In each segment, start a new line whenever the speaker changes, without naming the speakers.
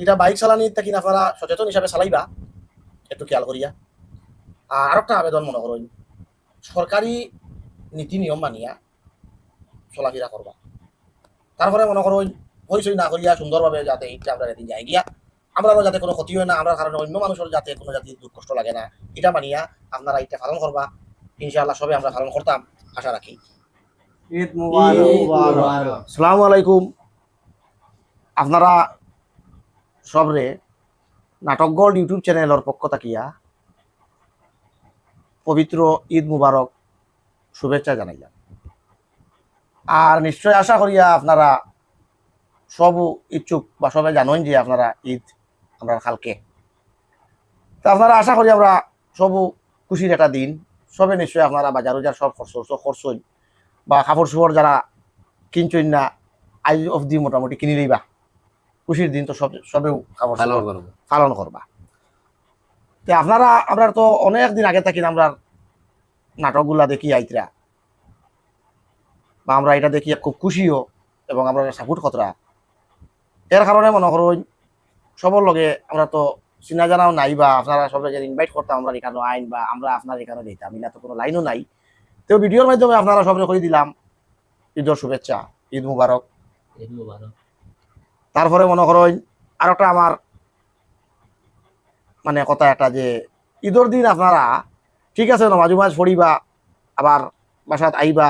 এটা বাইক চালানি থাকি আপনারা সচেতন হিসাবে চালাইবা একটু খেয়াল করিয়া। আর একটা আবেদন মনে করুন, সরকারি নীতি নিয়ম মানিয়া চলাফেরা করবা। তারপরে মনে করুন হইচই না করিয়া সুন্দরভাবে যাতে এইটা আমরা এদিন যাই গিয়া আমরাও যাতে কোনো ক্ষতি হয় না, আমরা কারণে অন্য মানুষের যাতে কোনো জাতির দুঃখ কষ্ট লাগে না, এটা মানিয়া আপনারা এটা পালন করবা। ইনশাআল্লাহ সবে আমরা পালন করতাম আশা রাখি।
ঈদ মুবারক।
আসসালামু আলাইকুম। আপনারা সবরে নাটক গোল্ড ইউটিউব চ্যানেলের পক্ষ থাকিয়া পবিত্র ঈদ মুবারক শুভেচ্ছা জানাইলাম। আর নিশ্চয় আশা করিয়া আপনারা সব ইচ্ছুক বা সবাই জানেন যে আপনারা ঈদ আমরা কালকে, তো আপনারা আশা করি আমরা সব খুশির একটা দিন। সবে নিশ্চয়ই আপনারা বাজার উজার সব খরচই বা কাপড় চোপড় যারা কিনছেন না আজ অবধি মোটামুটি কিনে লইবা। খুশির দিন তো সবেও কাপড় পালন করবা। তো আপনারা আমরা তো অনেক দিন আগে থাকি আমরা নাটকগুলা দেখি আইতরা, বা আমরা এটা দেখি খুব খুশিও এবং আমরা সাপোর্ট কতরা। এর কারণে মনে করুন সবর লগে আমরা তো চিনা জানাও নাই, বা আপনারা সবাই যে ইনভাইট করতাম আমরা এখানে আইন বা আমরা আপনার এখানে দিতাম, এটা তো কোনো লাইনও নাই। তো ভিডিওর মাধ্যমে আপনারা সবাই করে দিলাম ঈদের শুভেচ্ছা, ঈদ মুবারক।
ঈদ মুবারক।
তারপরে মনে করেন আর একটা আমার মানে কথা একটা যে ঈদের দিন আপনারা ঠিক আছে নমাজ উমাজ পড়িবা, আবার বাসাত আইবা,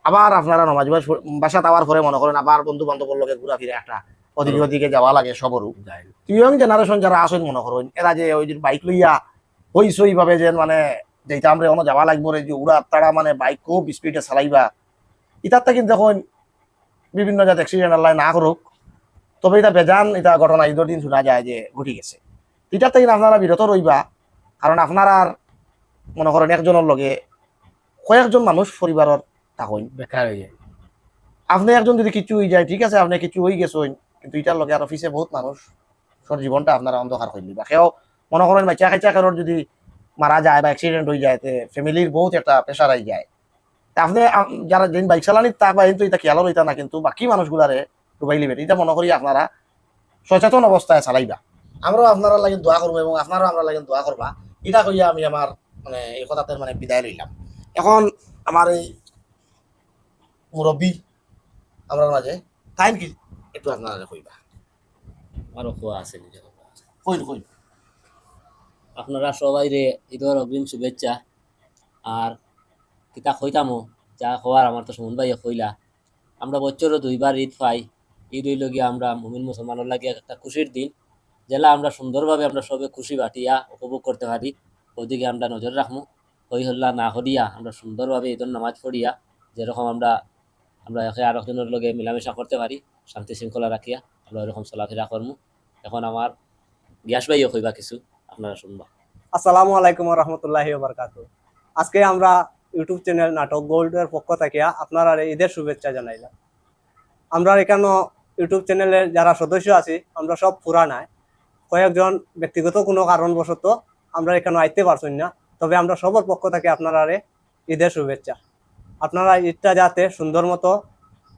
আবার আপনারা নমাজ উমাজ বাসাত আবার পরে মনে করেন আবার বন্ধু বান্ধবের লগে ঘুরা ফিরে একটা ওদিকে ওদিকে যাওয়া লাগে সবরও। ইয়ং জেনারেশন যারা আসেন মনে করেন এরা যে ওই যে বাইক লইয়া হইসই ভাবে যে মানে যেটা আমরা অন্য যাওয়া লাগবো রে যে উড়া তারা মানে বাইক খুব স্পিডে চালাইবা, ইটার থেকে দেখুন বিভিন্ন জাত অ্যাক্সিডেন্ট আল্লাহ না করুক, তবে এটা বেজান এটা ঘটনা ঈদের দিন শোনা যায় যে ঘটে গেছে। এটার থেকে আপনারা বিরত রইবা, কারণ আপনারা মনে করেন একজনের লগে কয়েকজন মানুষ পরিবারের থাকুন,
বেকার হয়ে যায়।
আপনি একজন যদি কিছু হয়ে যায় ঠিক আছে আপনি কিছু হয়ে গেছেন, কিন্তু এটার লগে আর অফিসে বহুত মানুষ সর জীবনটা আপনারা অন্ধকার করে দিবা। সেও মনে করেন বাচ্চা খাইচা কারোর যদি মারা যায় বা অ্যাক্সিডেন্ট হয়ে যায় ফ্যামিলির বহুত একটা প্রেশার আই যায়। আপনি যারা যেন বাইক চালানি তা বা কিন্তু এটা খেয়ালও রইতা না, কিন্তু বাকি মানুষগুলারে ডুবাই লিবেন, এটা মনে করি আপনারা সচেতন অবস্থায় চালাইবা। আমরাও আপনারা লাগে দোয়া করবো এবং আপনারাও আমরা লাগে দোয়া করবা। এটা কইয়া আমি আমার মানে এই কথাতে মানে বিদায় লইলাম। এখন আমার এই মুরব্বী আমরা মাঝে টাইম কি একটু আপনারা কইবা।
আরো খোয়া আছে নিজের।
Coin coin.
আপনারা সবাই রে ঈদের অগ্রিম শুভেচ্ছা। আর কিতা কইতামো যা খোয়ার আমার তো সুমন ভাইয়া কইলা, আমরা বছরও দুইবার ঈদ পাই। ঈদ হইল গিয়া আমরা মুমিন মুসলমানের লাগে একটা খুশির দিন, যেলা আমরা সুন্দরভাবে আমরা সবে খুশি বাটিয়া উপভোগ করতে পারি। ওদিকে আমরা নজর রাখবো, হই হল্লা না করিয়া আমরা সুন্দরভাবে ঈদের নামাজ পড়িয়া যেরকম আমরা আমরা একে আর একজনের লগে মিলামেশা করতে পারি, শান্তি শৃঙ্খলা রাখিয়া আমরা এরকম চলাফেরা করবো। এখন আমার গ্যাস ভাইও কইবা কিছু, আপনারা শুনবা।
আসসালামু আলাইকুম ওয়া রাহমাতুল্লাহি ওয়া বারাকাতুহু। আজকে আমরা ইউটিউব চ্যানেল নাটক গোল্ডের পক্ষ থেকে আপনারা ঈদের শুভেচ্ছা জানাইলাম। আমরা এখানে ইউটিউব চ্যানেলের যারা সদস্য আছি আমরা সব পুরানায়, কয়েকজন ব্যক্তিগত কোনো কারণবশত আমরা এখানে আইতে পারছেন না, তবে আমরা সবার পক্ষ থেকে আপনারা ঈদের শুভেচ্ছা। আপনারা ঈদটা যাতে সুন্দর মতো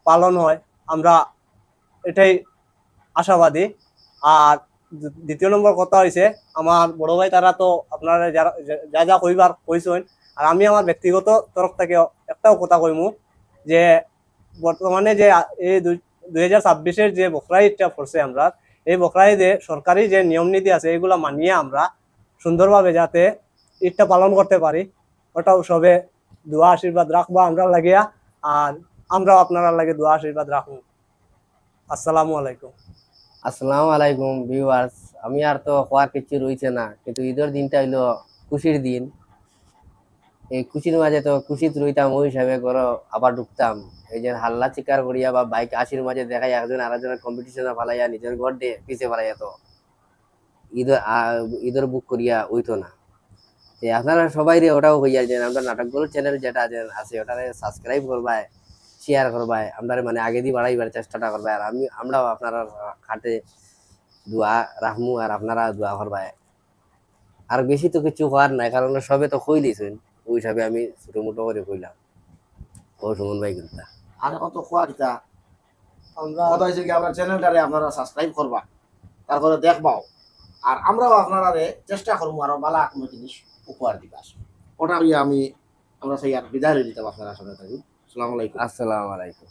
পালন হয় আমরা এটাই আশাবাদী। আর দ্বিতীয় নম্বর কথা হয়েছে আমার বড় ভাই তারা তো আপনারা যারা যা যা কইবার কইছেন, আর আমি আমার ব্যক্তিগত তরফ থেকে একটাও কথা কইমু যে বর্তমানে যে এই 2026-এর যে বকরা ঈদটা পড়ছে আমরা, এই বকরা ঈদে সরকারি যে নিয়ম নীতি আছে এগুলা মানিয়ে আমরা সুন্দরভাবে যাতে ঈদটা পালন করতে পারি, ওটাও সবে দোয়া আশীর্বাদ রাখবো আমরা লাগিয়া, আর আমরাও আপনারা লাগে দোয়া আশীর্বাদ রাখবো। আসসালামু আলাইকুম।
আসসালামু আলাইকুম ভিউয়ার্স। আমি আর তো হওয়ার কিছু রয়েছে না, কিন্তু ঈদের দিনটা হইলো খুশির দিন। এই খুশির মাঝে তো খুশিত রইতাম, ওই হিসাবে করো আবার ঢুকতাম এই যে হাল্লা চিকার করিয়া বা বাইক আশির মাঝে দেখাই একজন আরেকজনের কম্পিটিশনে ফালাইয়া নিজের ঘর দিয়ে পিছিয়ে ফালাইয়া তো ঈদের ঈদের বুক করিয়া ওইতো না। আপনারা সবাই রে ওটাও হইয়া যে আমরা নাটকগুলো চ্যানেল যেটা আছে ওটারে সাবস্ক্রাইব করবায়, শেয়ার করবায়, আমরা মানে আগে দিয়ে বাড়াইবার চেষ্টাটা করবে। আর আমরাও আপনারা খাটে দোয়া রাখমু আর আপনারা দোয়া করবায়। আর বেশি তো কিছু হওয়ার নাই, কারণ সবে তো কইলিছেন, ওই হিসাবে আমি ছোট মোটো করে কইলাম। ও সুমন ভাই কিন্তু
আর কত খোয়া দিতা
আমরা
কথা হয়েছে কি আপনার চ্যানেলটারে আপনারা সাবস্ক্রাইব করবা, তারপরে দেখবাও আর আমরাও আপনারা চেষ্টা করবো আরো বালা কোনো জিনিস উপহার দিবার ওটা আমি আমরা সেই আর বিদায় লই দিতাম আপনারা সবাই থাকি আসসালামু আলাইকুম
আসসালামু আলাইকুম।